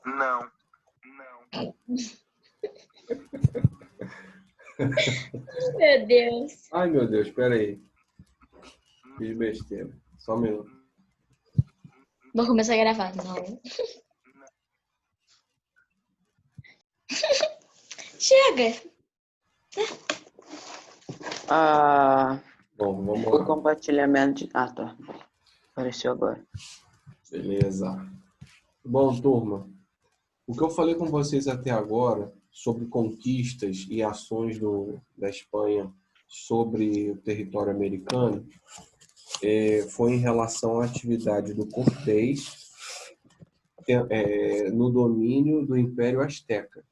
Não. Meu Deus. Ai, meu Deus, espera aí. Fiz besteira. Só um minuto. Vou começar a gravar. Não. Chega. Bom, vamos O lá. compartilhamento de... Ah, tá. Apareceu agora. Beleza. Bom, turma, o que eu falei com vocês até agora sobre conquistas e ações da Espanha sobre o território americano foi em relação à atividade do Cortés no domínio do Império Azteca.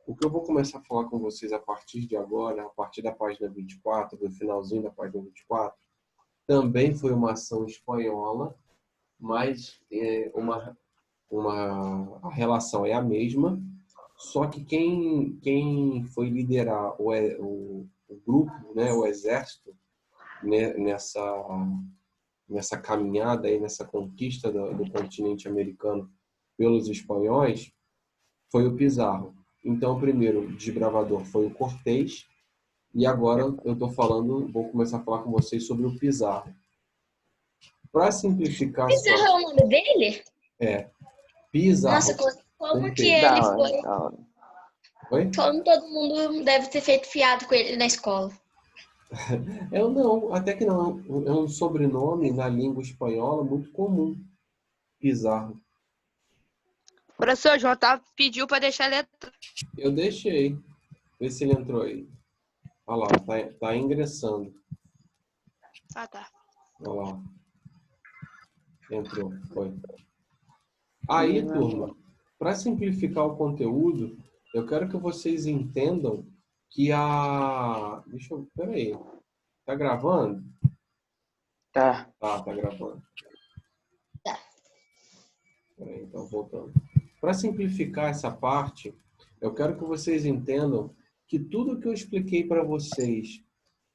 O que eu vou começar a falar com vocês a partir de agora, a partir da página 24, do finalzinho da página 24, também foi uma ação espanhola, mas a relação é a mesma, só que quem foi liderar o grupo, né, o exército, né, nessa caminhada, aí, nessa conquista do continente americano pelos espanhóis, foi o Pizarro. Então, o primeiro desbravador foi o Cortés, e agora vou começar a falar com vocês sobre o Pizarro. Para simplificar a Pizarro é o nome dele? Pizarro. Nossa, como que Da ele hora, foi? da hora. Oi? Como todo mundo deve ter feito fiado com ele na escola. Não, até que não. É um sobrenome na língua espanhola muito comum. Pizarro. Professor, João Otávio pediu para deixar a letra. Eu deixei. Vê se ele entrou aí. Olha lá, tá ingressando. Ah, tá. Olha lá. Entrou. Foi. Aí, turma, para simplificar o conteúdo, eu quero que vocês entendam que Peraí. Tá gravando? Tá. Tá gravando. Tá. Peraí, então voltando. Para simplificar essa parte, eu quero que vocês entendam que tudo que eu expliquei para vocês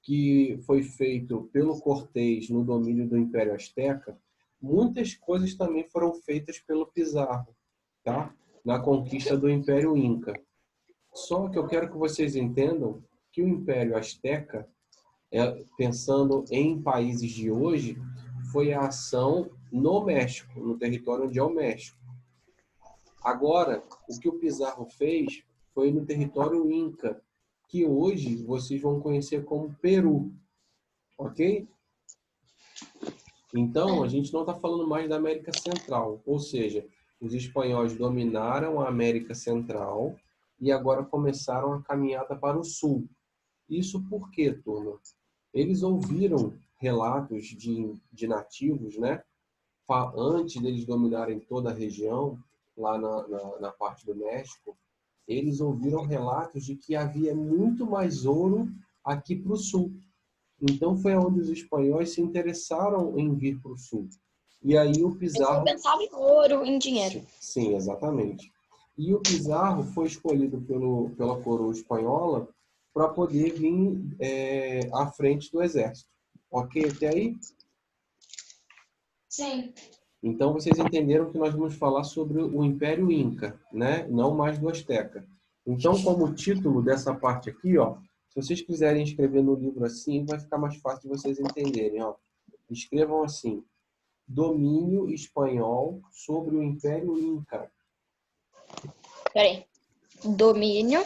que foi feito pelo Cortés no domínio do Império Azteca, muitas coisas também foram feitas pelo Pizarro, tá? Na conquista do Império Inca. Só que eu quero que vocês entendam que o Império Azteca, pensando em países de hoje, foi a ação no México, no território onde é o México. Agora, o que o Pizarro fez foi no território Inca, que hoje vocês vão conhecer como Peru, ok? Então, a gente não está falando mais da América Central, ou seja, os espanhóis dominaram a América Central e agora começaram a caminhada para o sul. Isso por quê, turma? Eles ouviram relatos de nativos, né? Antes deles dominarem toda a região, lá na parte do México, eles ouviram relatos de que havia muito mais ouro aqui para o sul. Então foi onde os espanhóis se interessaram em vir para o sul. E aí o Pizarro... Eu pensava em ouro, em dinheiro. Sim, exatamente. E o Pizarro foi escolhido pela coroa espanhola para poder vir à frente do exército. Ok até aí? Sim. Então, vocês entenderam que nós vamos falar sobre o Império Inca, né? Não mais do Azteca. Então, como título dessa parte aqui, ó, se vocês quiserem escrever no livro assim, vai ficar mais fácil de vocês entenderem. Ó. Escrevam assim: Domínio espanhol sobre o Império Inca. Peraí. Domínio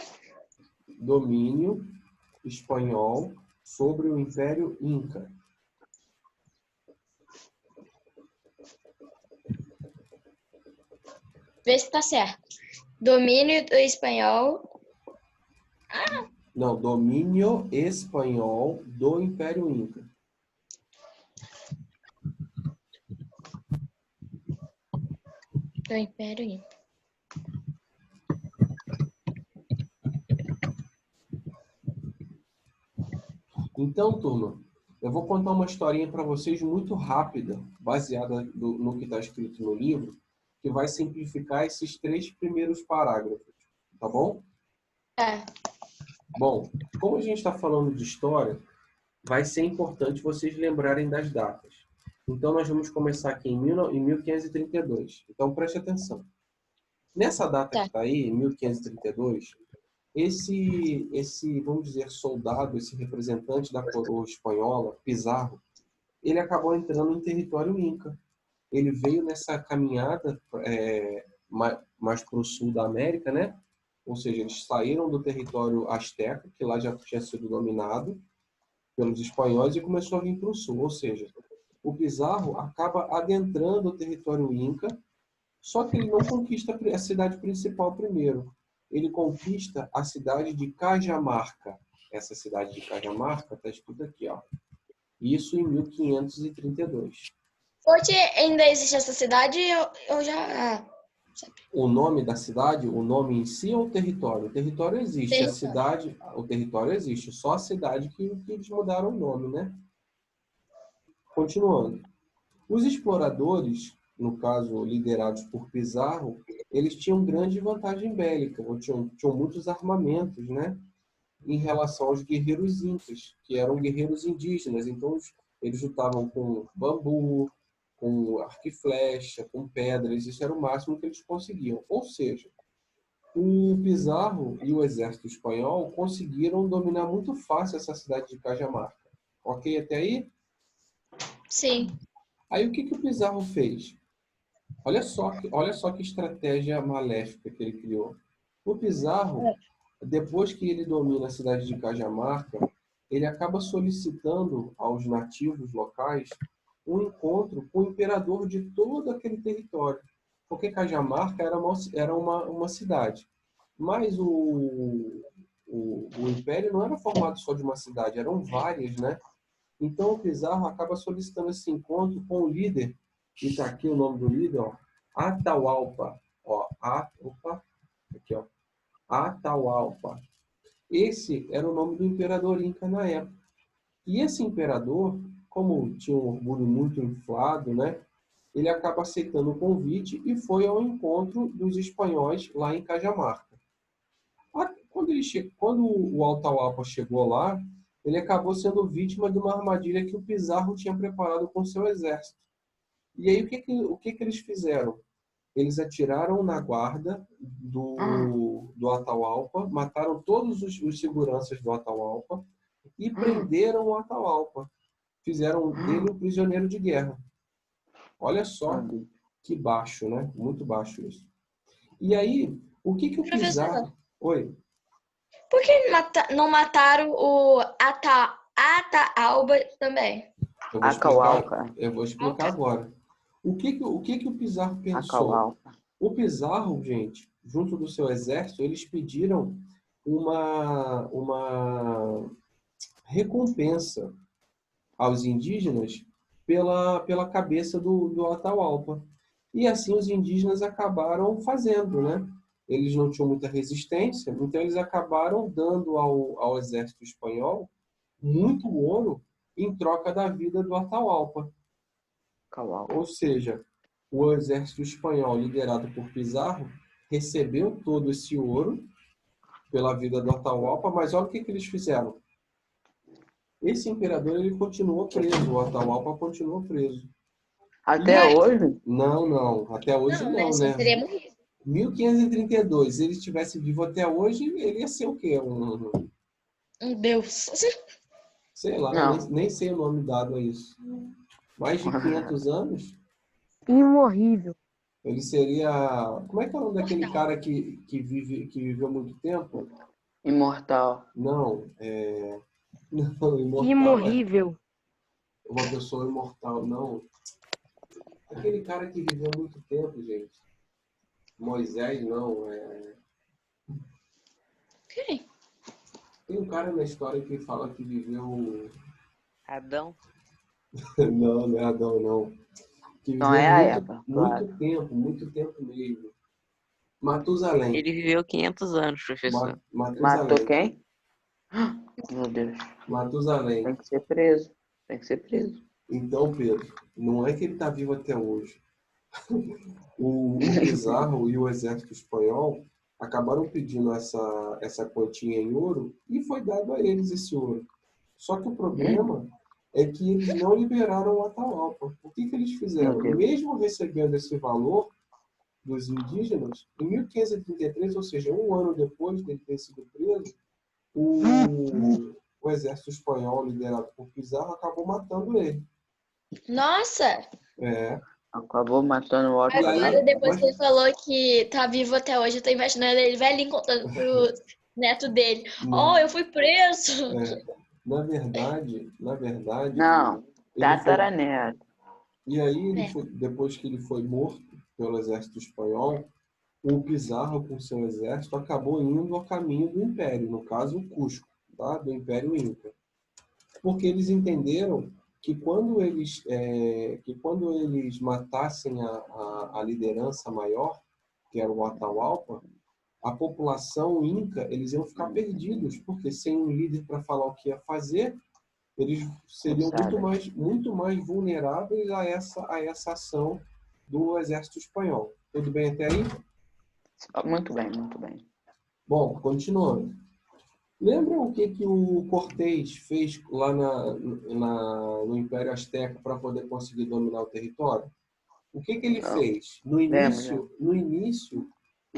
Espanhol sobre o Império Inca. Vê se tá certo. Domínio do espanhol. Não, domínio espanhol do Império Inca. Do Império Inca. Então, turma, eu vou contar uma historinha para vocês muito rápida, baseada no que está escrito no livro, que vai simplificar esses 3 primeiros parágrafos, tá bom? É. Bom, como a gente está falando de história, vai ser importante vocês lembrarem das datas. Então, nós vamos começar aqui em 1532. Então, preste atenção. Nessa data Tá. que está aí, 1532, esse, vamos dizer, soldado, esse representante da coroa espanhola, Pizarro, ele acabou entrando em território inca. Ele veio nessa caminhada mais para o sul da América, né? Ou seja, eles saíram do território asteca, que lá já tinha sido dominado pelos espanhóis, e começou a vir para o sul. Ou seja, o Pizarro acaba adentrando o território inca, só que ele não conquista a cidade principal primeiro. Ele conquista a cidade de Cajamarca. Essa cidade de Cajamarca está escrito aqui, ó. Isso em 1532. Hoje ainda existe essa cidade, eu já... O nome da cidade, o nome em si ou o território? O território existe, a Território. cidade, o território existe, só a cidade que eles mudaram o nome, né? Continuando. Os exploradores, no caso liderados por Pizarro, eles tinham grande vantagem bélica, ou tinham muitos armamentos, né? Em relação aos guerreiros incas, que eram guerreiros indígenas. Então, eles lutavam com bambu, com arco e flecha, com pedras. Isso era o máximo que eles conseguiam. Ou seja, o Pizarro e o exército espanhol conseguiram dominar muito fácil essa cidade de Cajamarca. Ok até aí? Sim. Aí o que o Pizarro fez? Olha só que estratégia maléfica que ele criou. O Pizarro, depois que ele domina a cidade de Cajamarca, ele acaba solicitando aos nativos locais um encontro com o imperador de todo aquele território. Porque Cajamarca era uma cidade. Mas o império não era formado só de uma cidade, eram várias, né? Então o Pizarro acaba solicitando esse encontro com o líder, e está aqui o nome do líder, ó, Atahualpa. Ó, aqui, ó, Atahualpa. Esse era o nome do imperador inca na época. E esse imperador, como tinha um orgulho muito inflado, né, ele acaba aceitando o convite e foi ao encontro dos espanhóis lá em Cajamarca. Quando o Atahualpa chegou lá, ele acabou sendo vítima de uma armadilha que o Pizarro tinha preparado com seu exército. E aí o que eles fizeram? Eles atiraram na guarda do Atahualpa, mataram todos os seguranças do Atahualpa e prenderam o Atahualpa. Fizeram dele um prisioneiro de guerra. Olha só que baixo, né? Muito baixo isso. E aí, o que o Professor, Pizarro... Oi. por que não mataram o Ataálba também? Eu vou explicar agora. O que o Pizarro pensou? Atahualpa. O Pizarro, gente, junto do seu exército, eles pediram uma recompensa aos indígenas pela cabeça do Atahualpa. E assim os indígenas acabaram fazendo, né? Eles não tinham muita resistência, então eles acabaram dando ao exército espanhol muito ouro em troca da vida do Atahualpa. Ou seja, o exército espanhol, liderado por Pizarro, recebeu todo esse ouro pela vida do Atahualpa, mas olha o que eles fizeram. Esse imperador ele continuou preso, o Atahualpa continuou preso. Até hoje? Não. Até hoje não, Só né? teria morrido. 1532, se ele estivesse vivo até hoje, ele ia ser o quê? Um deus. Sei lá, Não. nem sei o nome dado a isso. Mais de 500 anos? Imorrível. Ele seria... Como é que é o nome daquele Mortal. cara que viveu muito tempo? Imortal. Não, Não, imortal. Imorrível. Uma pessoa imortal, não. Aquele cara que viveu muito tempo, gente. Moisés, não. Quem? Tem um cara na história que fala que viveu... Adão. Não é Adão, não. Que Não viveu é a Eva, claro. muito tempo mesmo. Matusalém. Ele viveu 500 anos, professor. Matusalém. Matou quem? Meu Deus. Matusalém. Tem que ser preso. Tem que ser preso. Então, Pedro, não é que ele está vivo até hoje. O Pizarro e o exército espanhol acabaram pedindo essa quantia em ouro e foi dado a eles esse ouro. Só que o problema é que eles não liberaram o Atahualpa. O que eles fizeram? Meu Deus. Mesmo recebendo esse valor dos indígenas, em 1533, ou seja, um ano depois dele ter sido preso, o exército espanhol, liderado por Pizarro, acabou matando ele. Nossa! É. Acabou matando o Otto. E aí- Agora, depois mas- que ele falou que tá vivo até hoje, eu tô imaginando ele velhinho contando pro neto dele. Não. Oh, eu fui preso! É. Na verdade, Não, ele foi... tataraneto. E aí, É. depois que ele foi morto pelo exército espanhol, o Pizarro, com seu exército, acabou indo a caminho do Império, no caso, o Cusco, tá? Do Império Inca. Porque eles entenderam que quando eles matassem a liderança maior, que era o Atahualpa, a população inca, eles iam ficar perdidos, porque sem um líder para falar o que ia fazer, eles seriam muito mais vulneráveis a essa ação do exército espanhol. Tudo bem até aí? Muito bem, muito bem. Bom, continuando. Lembram o que o Cortés fez lá no Império Azteca para poder conseguir dominar o território? O que ele Não. fez? No Lembro. início,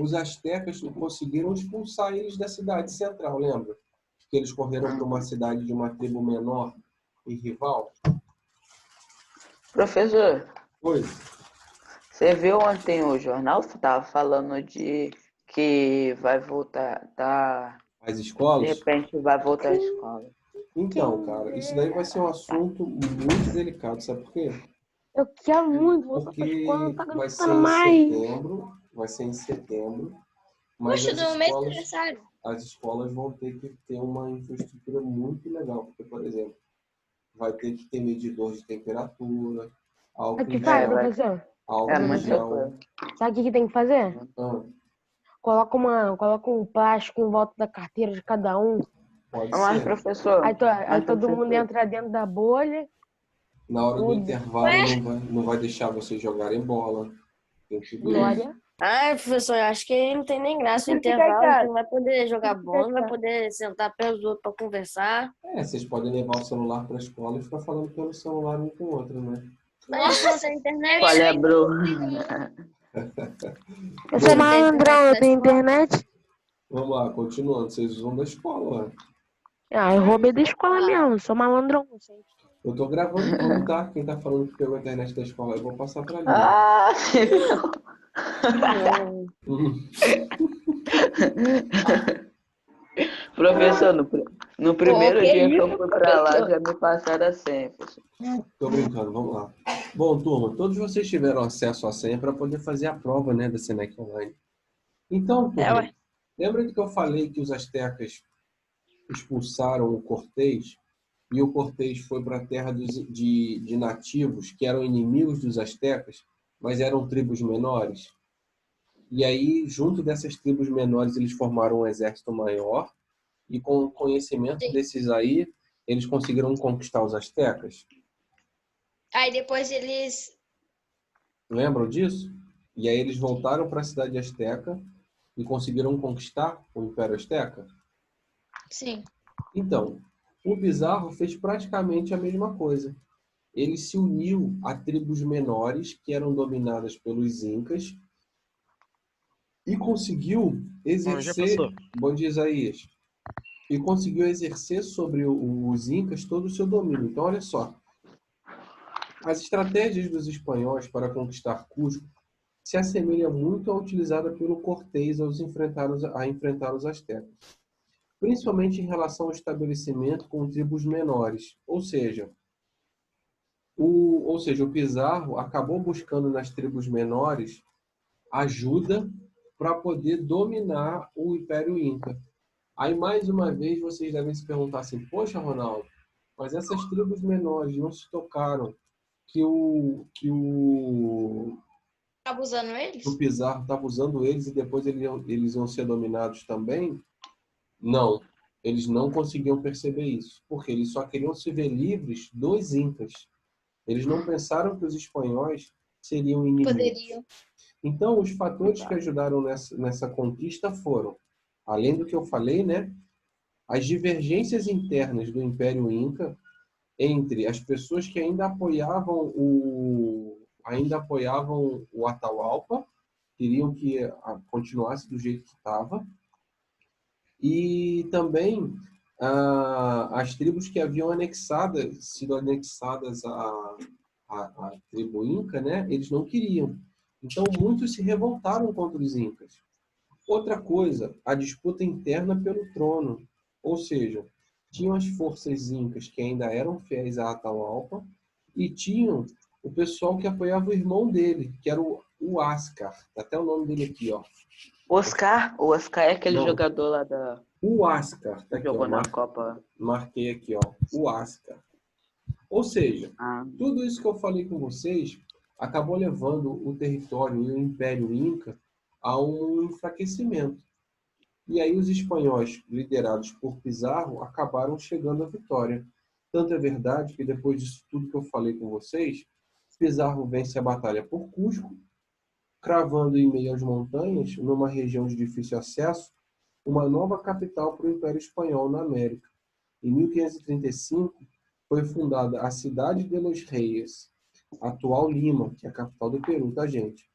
os astecas conseguiram expulsar eles da cidade central, lembra? Que eles correram para uma cidade de uma tribo menor e rival. Professor, Oi. você viu ontem o jornal? Você estava falando de que vai voltar, As de escolas? repente vai voltar à escola. Então, cara, isso daí vai ser um assunto muito delicado, sabe por quê? Eu quero muito voltar pra escola, não Porque tá vai ser aguentando em mais. setembro, mas Puxa, do mês do aniversário. as escolas vão ter que ter uma infraestrutura muito legal, porque, por exemplo, vai ter que ter medidor de temperatura, álcool Sabe o em que faz, gel, professor? álcool É em muita gel. coisa. Sabe o que tem que fazer? Ah, Coloca um plástico em volta da carteira de cada um. pode Mas, ser. professor, Aí todo mundo entra dentro da bolha. Na hora do Tudo. intervalo não vai deixar vocês jogarem bola. Tem tudo isso. Glória. Ai, professor, eu acho que não tem nem graça o Fica intervalo, quieto. não vai poder jogar Fica bola, não vai quieto. poder sentar perto do outro para conversar. Vocês podem levar o celular para a escola e ficar falando pelo celular um com o outro, né? Nossa, a internet. Qual é, bro? Eu sou Bom, malandrão, eu tenho internet. vamos lá, continuando. Vocês usam da escola, ó. Eu roubei da escola mesmo, eu sou malandrão. Eu tô gravando tudo, tá? Quem tá falando que pegou a internet da escola, eu vou passar pra ali. Ah, professor, no primeiro que dia que eu isso, fui pra lá, professor? já me passaram a senha, professor. Tô brincando, vamos lá. Bom, turma, todos vocês tiveram acesso à senha para poder fazer a prova, né, da Senec Online. Então, turma, ué. lembra que eu falei que os astecas expulsaram o Cortés e o Cortés foi para a terra de nativos que eram inimigos dos astecas, mas eram tribos menores? E aí, junto dessas tribos menores, eles formaram um exército maior e com o conhecimento Sim. desses aí, eles conseguiram conquistar os astecas. Aí depois eles. Lembram disso? E aí eles voltaram para a cidade asteca e conseguiram conquistar o Império Azteca. Sim. Então, o Pizarro fez praticamente a mesma coisa. Ele se uniu a tribos menores que eram dominadas pelos Incas e conseguiu exercer... Bom dia, Isaías. E conseguiu exercer sobre os Incas todo o seu domínio. Então, olha só. As estratégias dos espanhóis para conquistar Cusco se assemelha muito à utilizada pelo Cortés a enfrentar os astecas, principalmente em relação ao estabelecimento com tribos menores. Ou seja, o Pizarro acabou buscando nas tribos menores ajuda para poder dominar o Império Inca. Aí, mais uma vez, vocês devem se perguntar assim, poxa, Ronaldo, mas essas tribos menores não se tocaram que o Abusando eles? o Pizarro estava usando eles e depois eles iam ser dominados também? Não, eles não conseguiam perceber isso, porque eles só queriam se ver livres dos Incas. Eles não pensaram que os espanhóis seriam inimigos. Poderiam. Então, os fatores que ajudaram nessa conquista foram, além do que eu falei, né, as divergências internas do Império Inca entre as pessoas que ainda apoiavam o Atahualpa, queriam que continuasse do jeito que estava. E também as tribos que haviam sido anexadas à tribo Inca, né? Eles não queriam. Então, muitos se revoltaram contra os Incas. Outra coisa, a disputa interna pelo trono. Ou seja, tinham as forças incas que ainda eram fiéis a Atahualpa e tinham o pessoal que apoiava o irmão dele, que era o Huáscar. Tá até o nome dele aqui, ó. Oscar? O Oscar é aquele Não. jogador lá da... O Huáscar. Tá aqui, Jogou ó, na Copa. marquei aqui, ó. O Huáscar. Ou seja, tudo isso que eu falei com vocês acabou levando o território e o Império Inca a um enfraquecimento. E aí os espanhóis, liderados por Pizarro, acabaram chegando à vitória. Tanto é verdade que depois disso tudo que eu falei com vocês, Pizarro vence a batalha por Cusco, cravando em meio às montanhas, numa região de difícil acesso, uma nova capital para o Império Espanhol na América. Em 1535, foi fundada a cidade de Los Reyes, atual Lima, que é a capital do Peru, tá, gente?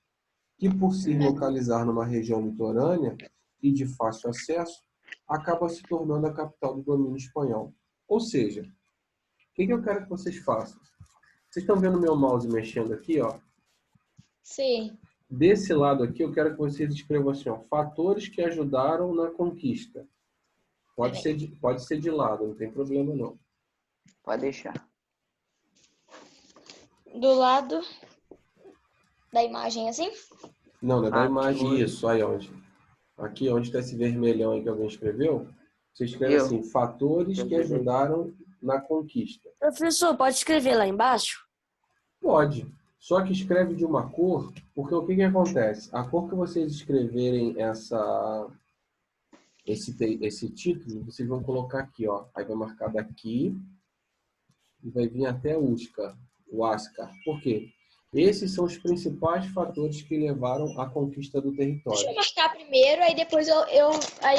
Que por se localizar numa região litorânea e de fácil acesso, acaba se tornando a capital do domínio espanhol. Ou seja, o que eu quero que vocês façam? Vocês estão vendo meu mouse mexendo aqui, ó? Sim. Desse lado aqui, eu quero que vocês escrevam assim, ó, fatores que ajudaram na conquista. Pode ser de lado, não tem problema não. Pode deixar. Do lado da imagem, assim? Não, não é da Aqui. imagem, isso, aí onde? Aqui onde está esse vermelhão aí que alguém escreveu, você escreve assim, fatores que ajudaram na conquista. Professor, pode escrever lá embaixo? Pode, só que escreve de uma cor, porque o que acontece? A cor que vocês escreverem esse título, vocês vão colocar aqui, ó. Aí vai marcar daqui e vai vir até o Huáscar. Por quê? Esses são os principais fatores que levaram à conquista do território. Deixa eu marcar primeiro, aí depois eu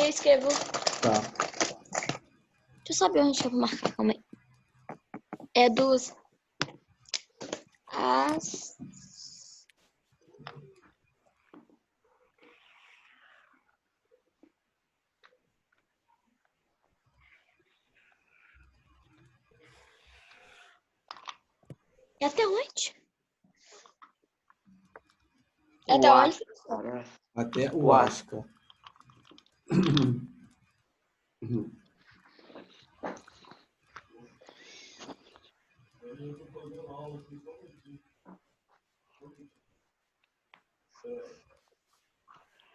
escrevo. Tá. Deixa eu saber onde que eu vou marcar, calma aí. É dos... É até onde? É até onde? Até o Huáscar.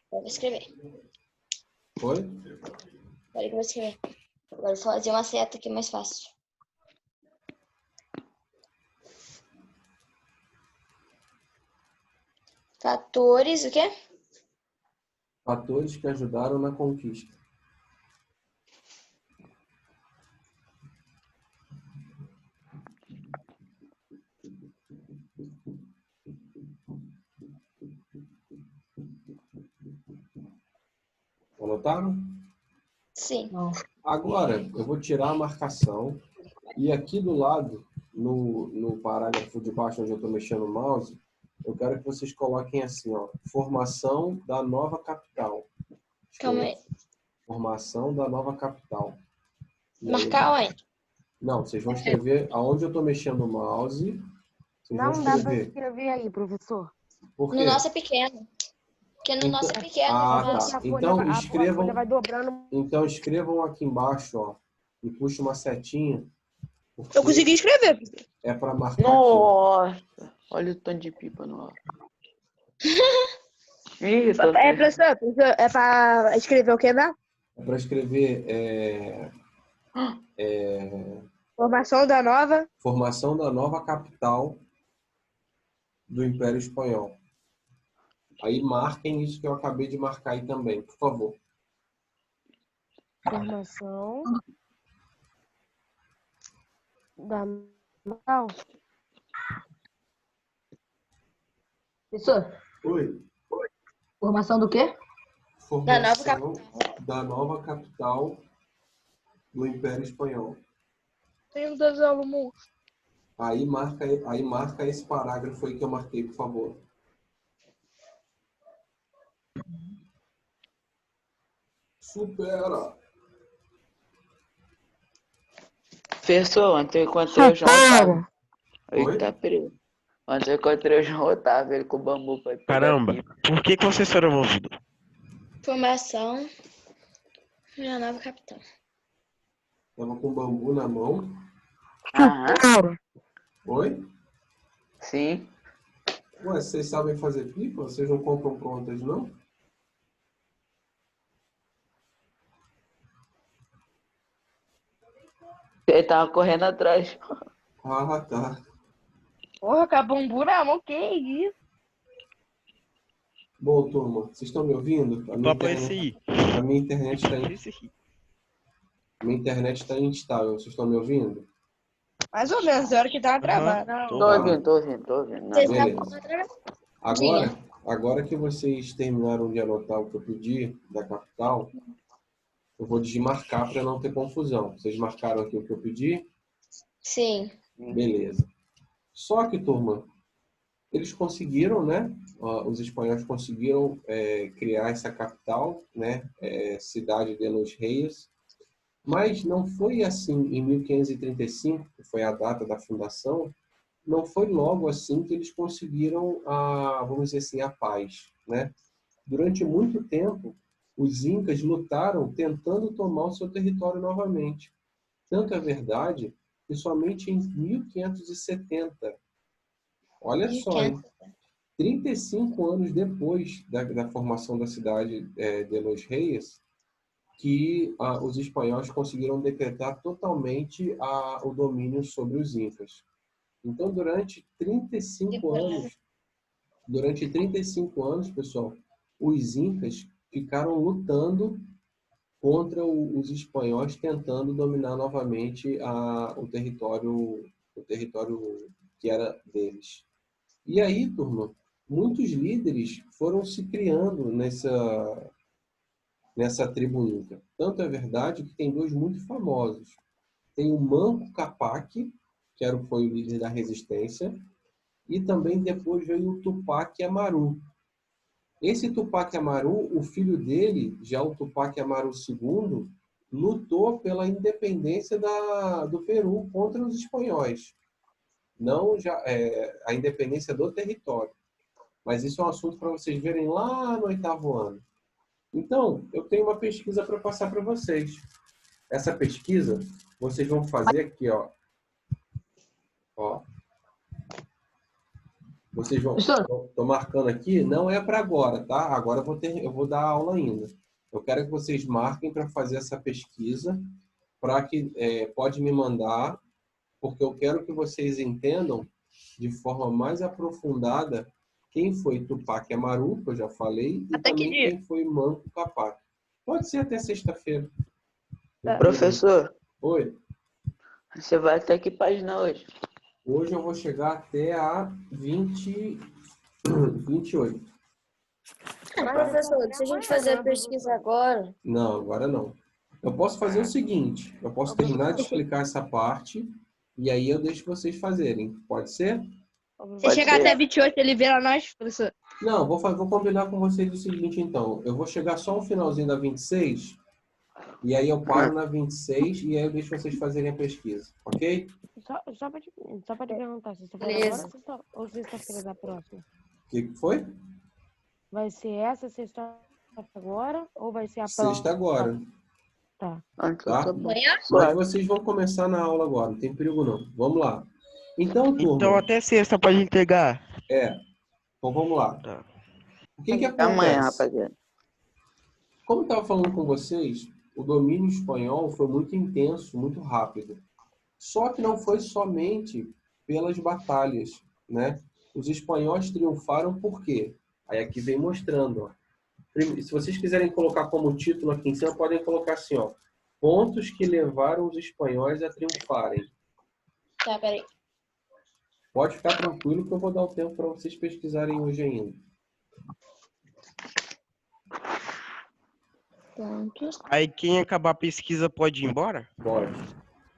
Vou escrever. Foi? Agora que eu vou escrever. Agora eu vou fazer uma seta aqui mais fácil. Fatores, o quê? Fatores que ajudaram na conquista. Anotaram? Sim. Agora, eu vou tirar a marcação e aqui do lado, no parágrafo de baixo, onde eu estou mexendo o mouse, eu quero que vocês coloquem assim, ó, formação da nova capital. Calma aí. Formação da nova capital. Marcar onde? Não, vocês vão escrever aonde eu estou mexendo o mouse. Vocês Não vão dá para escrever. escrever aí, professor. Por quê? No nosso é pequeno. Porque no nosso é pequeno. tá. Então escrevam. A folha vai dobrando. Então escrevam aqui embaixo, ó, e puxa uma setinha. Eu consegui escrever. É para marcar aqui. Nossa, olha o tanto de pipa no ar. Isso, Professor, é pra escrever o que, né? É para escrever Formação da nova. formação da nova capital do Império Espanhol. Aí marquem isso que eu acabei de marcar aí também, por favor. Formação da capital. Professor, Oi. formação do quê? Formação da nova capital do Império Espanhol. Tem dois alunos. Aí marca esse parágrafo aí que eu marquei, por favor. Supera. Professor, ontem eu encontrei o João Otávio. Oi? Eita, perigo. Ontem eu encontrei o João Otávio, ele com o bambu pra pegar Caramba, pipa. por que vocês foram envolvidos? Formação. Minha nova capitão. Tava com bambu na mão. Aham, Oi? sim. Ué, vocês sabem fazer pipa? Vocês não compram prontas, não? Ele tava correndo atrás. Ah, tá. Porra, com a bambu na mão, que isso? Bom, turma, vocês estão me ouvindo? Topa esse aí. A minha internet está Esse aí. minha internet tá instável. Vocês estão me ouvindo? Mais ou menos, é hora que tava travada. Aham, Tô tô. ouvindo, tô ouvindo, tô ouvindo. Não, Vocês beleza. estavam atrás? Agora que vocês terminaram de anotar o que eu pedi da capital, eu vou desmarcar para não ter confusão. Vocês marcaram aqui o que eu pedi? Sim. Beleza. Só que, turma, eles conseguiram, né? Os espanhóis conseguiram criar essa capital, né? Cidade de Los Reyes. Mas não foi assim em 1535, que foi a data da fundação, não foi logo assim que eles conseguiram vamos dizer assim, a paz, né? Durante muito tempo, os incas lutaram tentando tomar o seu território novamente. Tanto é verdade que somente em 1570, olha só, hein? 35 anos depois da formação da cidade de Los Reyes, que os espanhóis conseguiram decretar totalmente o domínio sobre os incas. Então, durante 35 anos, pessoal, os incas ficaram lutando contra os espanhóis, tentando dominar novamente o território que era deles. E aí, turma, muitos líderes foram se criando nessa tribo inca. Tanto é verdade que tem dois muito famosos. Tem o Manco Capac, que foi o líder da resistência, e também depois veio o Tupac Amaru. Esse Tupac Amaru, o filho dele, já o Tupac Amaru II, lutou pela independência do Peru contra os espanhóis. Não a independência do território. Mas isso é um assunto para vocês verem lá no 8º ano. Então, eu tenho uma pesquisa para passar para vocês. Essa pesquisa, vocês vão fazer aqui, ó. Vocês vão... Estou marcando aqui, não é para agora, tá? Agora eu vou dar aula ainda. Eu quero que vocês marquem para fazer essa pesquisa, para que pode me mandar, porque eu quero que vocês entendam de forma mais aprofundada quem foi Tupac Amaru, que eu já falei, e Até que também dia? quem foi Manco Capac. Pode ser até sexta-feira. Professor, Oi. você vai até que página hoje? Hoje eu vou chegar até a 28. Professor, se a gente fazer a pesquisa agora, Não, agora não. Eu posso fazer o seguinte, eu posso terminar de explicar essa parte e aí eu deixo vocês fazerem. Pode ser? Se Pode chegar ser. até 28, ele vira nós, professor. Não, vou combinar com vocês o seguinte, então. Eu vou chegar só no finalzinho da 26 e aí eu paro na 26 e aí eu deixo vocês fazerem a pesquisa, ok? Só pra te perguntar, sexta-feira Beleza. agora ou sexta-feira da próxima? O que foi? Vai ser essa sexta agora ou vai ser a próxima? Sexta agora, Tá. Então, tá? tá bom. Amanhã? Mas vocês vão começar na aula agora, não tem perigo não. Vamos lá. Então, turma, Então até sexta pode entregar. então vamos lá. Tá. O que Até amanhã, acontece? rapaziada. Como eu estava falando com vocês, o domínio espanhol foi muito intenso, muito rápido. Só que não foi somente pelas batalhas, né? Os espanhóis triunfaram por quê? Aí aqui vem mostrando, ó. Se vocês quiserem colocar como título aqui em cima, podem colocar assim, ó. Pontos que levaram os espanhóis a triunfarem. Tá, peraí. Pode ficar tranquilo que eu vou dar o tempo para vocês pesquisarem hoje ainda. Pontos. Aí quem acabar a pesquisa pode ir embora? Bora.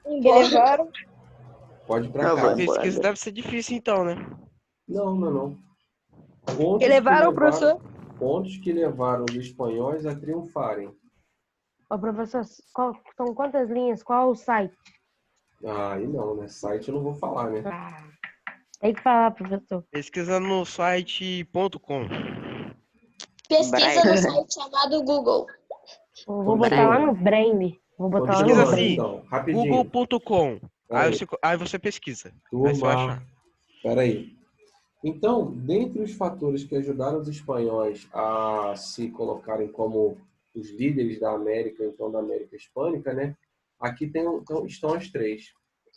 Que levaram. Pode ir para Não, casa. A pesquisa deve ser difícil então, né? Não. Pontos Que levaram, que professor. pontos que levaram os espanhóis a triunfarem. Ô, professor, são quantas linhas? Qual o site? Ah, aí não, né? Site eu não vou falar, né? Ah, tem que falar, professor. Pesquisa no site.com. Pesquisa no Braille. site chamado Google. Eu vou botar lá no Brain. Vou botar lá no Pesquisa Continuando, assim, Brain. então. Rapidinho. google.com. Peraí. Aí você pesquisa. Aí você vai Turma, achar. peraí. Então, dentre os fatores que ajudaram os espanhóis a se colocarem como os líderes da América, então da América Hispânica, né? Aqui estão as três.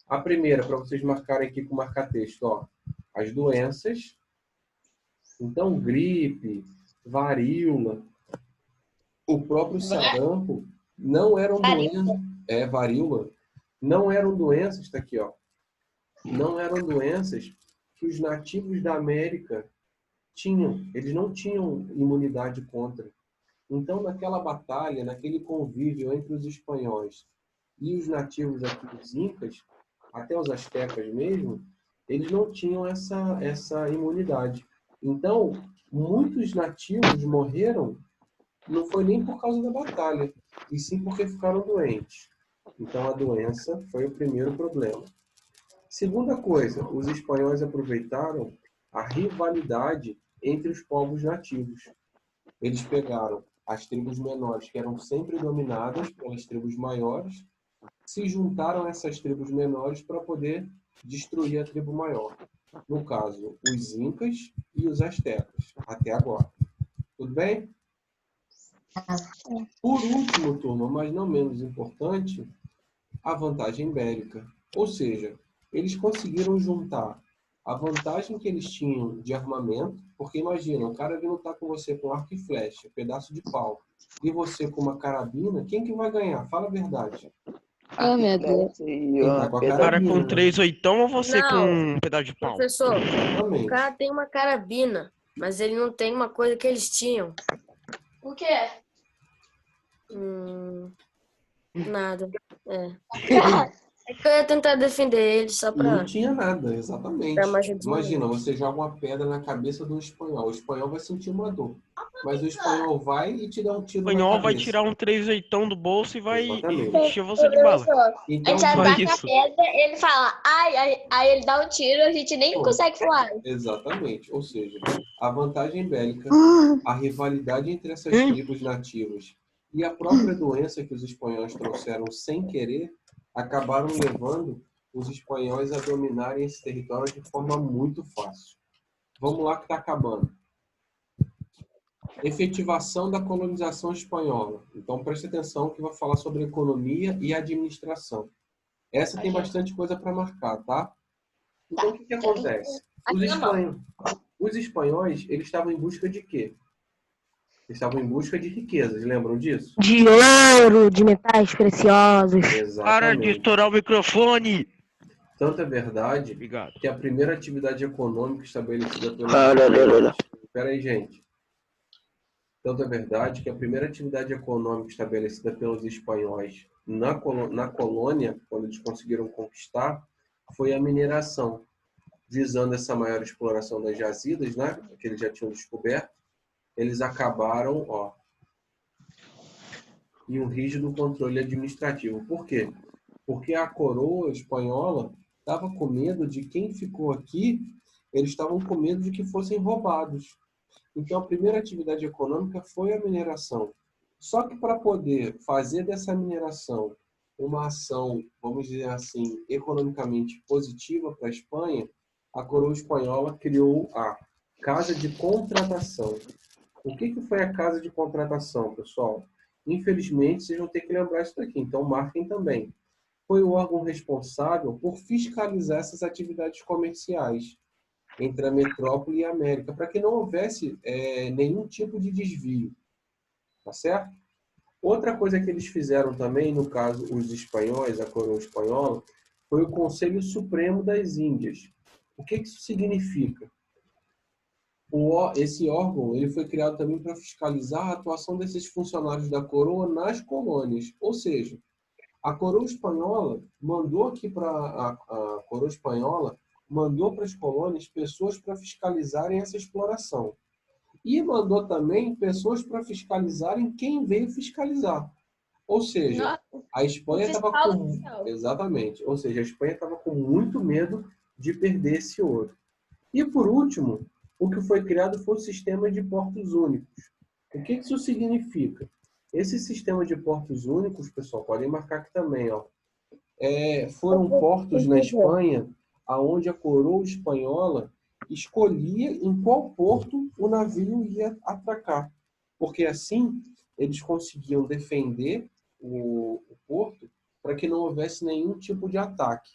A primeira, para vocês marcarem aqui com marca-texto, ó, as doenças. Então, gripe, varíola, o próprio sarampo não eram doenças. Varíola. Não eram doenças, está aqui, ó. Não eram doenças que os nativos da América tinham. Eles não tinham imunidade contra. Então, naquela batalha, naquele convívio entre os espanhóis e os nativos aqui, os incas, até os astecas mesmo, eles não tinham essa imunidade. Então, muitos nativos morreram, não foi nem por causa da batalha, e sim porque ficaram doentes. Então, a doença foi o primeiro problema. Segunda coisa, os espanhóis aproveitaram a rivalidade entre os povos nativos. Eles pegaram as tribos menores, que eram sempre dominadas pelas tribos maiores, se juntaram a essas tribos menores para poder destruir a tribo maior. No caso, os incas e os astecas, até agora. Tudo bem? Por último, turma, mas não menos importante, a vantagem bélica. Ou seja, eles conseguiram juntar a vantagem que eles tinham de armamento, porque imagina, o cara vem lutar com você com arco e flecha, pedaço de pau, e você com uma carabina, quem que vai ganhar? Fala a verdade. Oh, meu Deus. Quem tá com a O cara carabina, com né? 3 oitão ou você Não, com um pedaço de pau? Professor, o Exatamente. cara tem uma carabina, mas ele não tem uma coisa que eles tinham. O quê? Nada. É que eu ia tentar defender ele só Não pra tinha nada, exatamente. dar uma ajudinha. Imagina, você joga uma pedra na cabeça do espanhol. O espanhol vai sentir uma dor. Mas o espanhol vai e te dá um O tiro na espanhol vai cabeça. tirar um 3 oitão do bolso e vai Exatamente. encher você de bala. A Então, gente Só ataca a isso. pedra, ele fala, ai, aí ele dá um tiro, a gente nem consegue falar. exatamente. Ou seja, a vantagem bélica, a rivalidade entre essas tribos nativas e a própria doença que os espanhóis trouxeram sem querer, acabaram levando os espanhóis a dominarem esse território de forma muito fácil. Vamos lá que está acabando. Efetivação da colonização espanhola. Então, preste atenção que vai falar sobre economia e Tá, administração. Essa tem bastante coisa para marcar, tá? Então, o que acontece? Aqui na mão. Os espanhóis, eles estavam em busca de quê? Eles estavam em busca de riquezas, lembram disso? De ouro, de metais preciosos. Para de Exatamente. estourar o microfone! Tanto é verdade Obrigado. que a primeira atividade econômica estabelecida pelos espanhóis... Espera aí, gente. Tanto é verdade que a primeira atividade econômica estabelecida pelos espanhóis na colônia, quando eles conseguiram conquistar, foi a mineração, visando essa maior exploração das jazidas, né, que eles já tinham descoberto. Eles acabaram, em um rígido controle administrativo. Por quê? Porque a coroa espanhola estava com medo de quem ficou aqui, eles estavam com medo de que fossem roubados. Então, a primeira atividade econômica foi a mineração. Só que para poder fazer dessa mineração uma ação, vamos dizer assim, economicamente positiva para a Espanha, a coroa espanhola criou a Casa de Contratação. O que foi a Casa de Contratação, pessoal? Infelizmente, vocês vão ter que lembrar isso daqui, então marquem também. Foi o órgão responsável por fiscalizar essas atividades comerciais entre a metrópole e a América, para que não houvesse nenhum tipo de desvio. Tá certo? Outra coisa que eles fizeram também, no caso, os espanhóis, a coroa espanhola, foi o Conselho Supremo das Índias. O que isso significa? Esse órgão ele foi criado também para fiscalizar a atuação desses funcionários da coroa nas colônias. Ou seja, a coroa espanhola mandou aqui para a coroa espanhola mandou para as colônias pessoas para fiscalizarem essa exploração. E mandou também pessoas para fiscalizarem quem veio fiscalizar. Ou seja, a Espanha estava fiscal com... oficial. Exatamente. Ou seja, a Espanha estava com muito medo de perder esse ouro. E, por último, o que foi criado foi o sistema de portos únicos. O que isso significa? Esse sistema de portos únicos, pessoal, podem marcar aqui também, ó, foram portos na Espanha aonde a coroa espanhola escolhia em qual porto o navio ia atracar. Porque assim eles conseguiam defender o porto para que não houvesse nenhum tipo de ataque.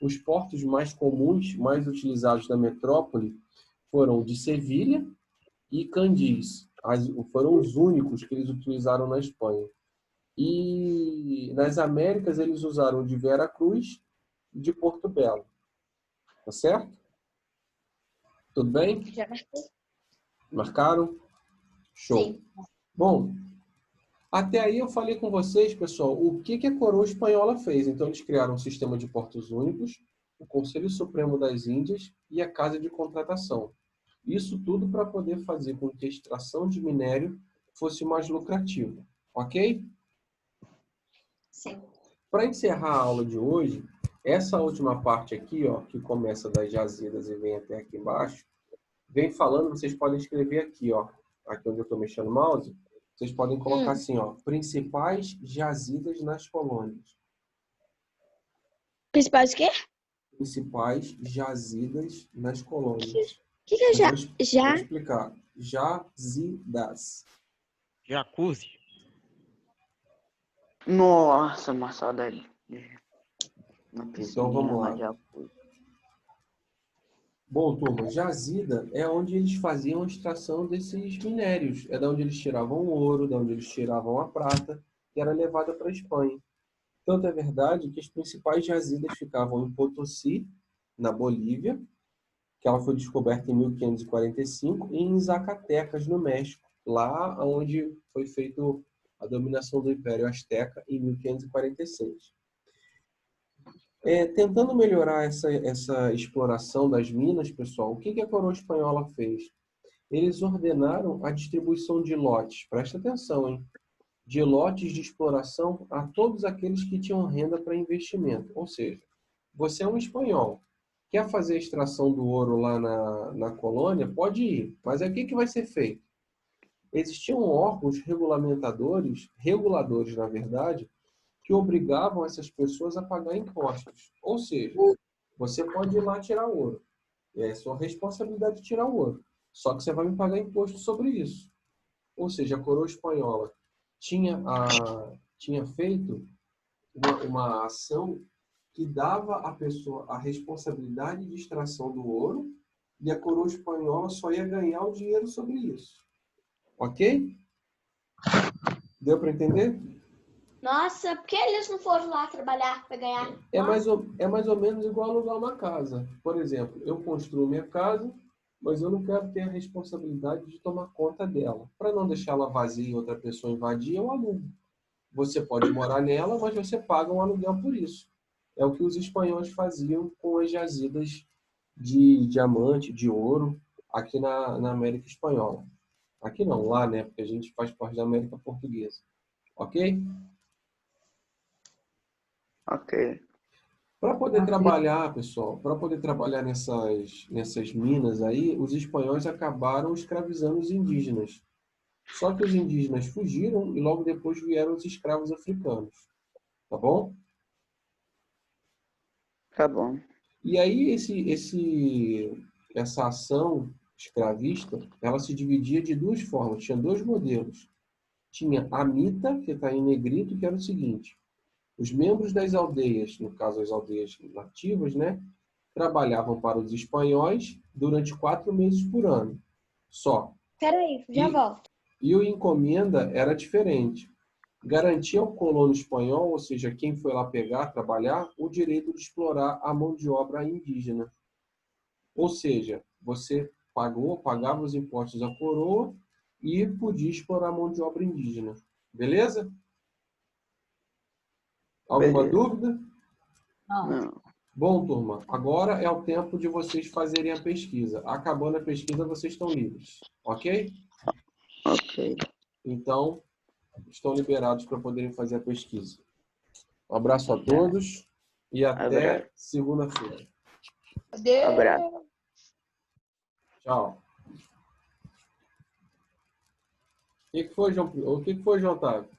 Os portos mais comuns, mais utilizados da metrópole, foram de Sevilha e Candís. Foram os únicos que eles utilizaram na Espanha. E nas Américas eles usaram de Veracruz e de Porto Belo. Tá certo? Tudo bem? Já marquei. Marcaram? Show. Sim. Bom, até aí eu falei com vocês, pessoal, o que a coroa espanhola fez. Então eles criaram um sistema de portos únicos, o Conselho Supremo das Índias e a Casa de Contratação. Isso tudo para poder fazer com que a extração de minério fosse mais lucrativa. Ok? Sim. Para encerrar a aula de hoje, essa última parte aqui, ó, que começa das jazidas e vem até aqui embaixo, vem falando, vocês podem escrever aqui, ó, aqui onde eu estou mexendo o mouse, vocês podem colocar assim, ó, principais jazidas nas colônias. Principais o quê? Principais jazidas nas colônias. O que é já? Vou explicar. Jazidas. Jacuzzi. Nossa, uma saudade. Então vamos lá. Bom, turma, jazida é onde eles faziam a extração desses minérios. É da onde eles tiravam o ouro, da onde eles tiravam a prata, que era levada para a Espanha. Tanto é verdade que as principais jazidas ficavam em Potosí, na Bolívia, que ela foi descoberta em 1545, e em Zacatecas, no México, lá onde foi feita a dominação do Império Azteca em 1546. Tentando melhorar essa exploração das minas, pessoal, o que a coroa espanhola fez? Eles ordenaram a distribuição de lotes, presta atenção, hein? De lotes de exploração a todos aqueles que tinham renda para investimento. Ou seja, você é um espanhol, quer fazer a extração do ouro lá na colônia, pode ir. Mas aí o que vai ser feito? Existiam órgãos reguladores, na verdade, que obrigavam essas pessoas a pagar impostos. Ou seja, você pode ir lá tirar ouro. É sua responsabilidade tirar o ouro. Só que você vai me pagar imposto sobre isso. Ou seja, a coroa espanhola tinha feito uma ação que dava à pessoa a responsabilidade de extração do ouro e a coroa espanhola só ia ganhar o dinheiro sobre isso. Ok? Deu para entender? Nossa, por que eles não foram lá trabalhar para ganhar? É mais ou menos igual alugar uma casa. Por exemplo, eu construo minha casa, mas eu não quero ter a responsabilidade de tomar conta dela. Para não deixá-la vazia e outra pessoa invadir, eu alugo. Você pode morar nela, mas você paga um aluguel por isso. É o que os espanhóis faziam com as jazidas de diamante, de ouro, aqui na América Espanhola. Aqui não, lá, né? Porque a gente faz parte da América Portuguesa. Ok? Ok. Para poder trabalhar, pessoal, para poder trabalhar nessas minas aí, os espanhóis acabaram escravizando os indígenas. Só que os indígenas fugiram e logo depois vieram os escravos africanos. Tá bom? Tá bom. E aí essa ação escravista, ela se dividia de duas formas. Tinha dois modelos. Tinha a mita, que está em negrito, que era o seguinte. Os membros das aldeias, no caso as aldeias nativas, né, trabalhavam para os espanhóis durante 4 meses por ano. Só. Peraí, já volto. E o encomenda era diferente. Garantia ao colono espanhol, ou seja, quem foi lá pegar, trabalhar, o direito de explorar a mão de obra indígena. Ou seja, você pagava os impostos à coroa e podia explorar a mão de obra indígena. Beleza? Alguma dúvida? Não. Bom, turma, agora é o tempo de vocês fazerem a pesquisa. Acabando a pesquisa, vocês estão livres. Ok? Ok. Então, estão liberados para poderem fazer a pesquisa. Um abraço a todos e até Abraço. segunda-feira. Abraço. Tchau. O que foi, João Otávio?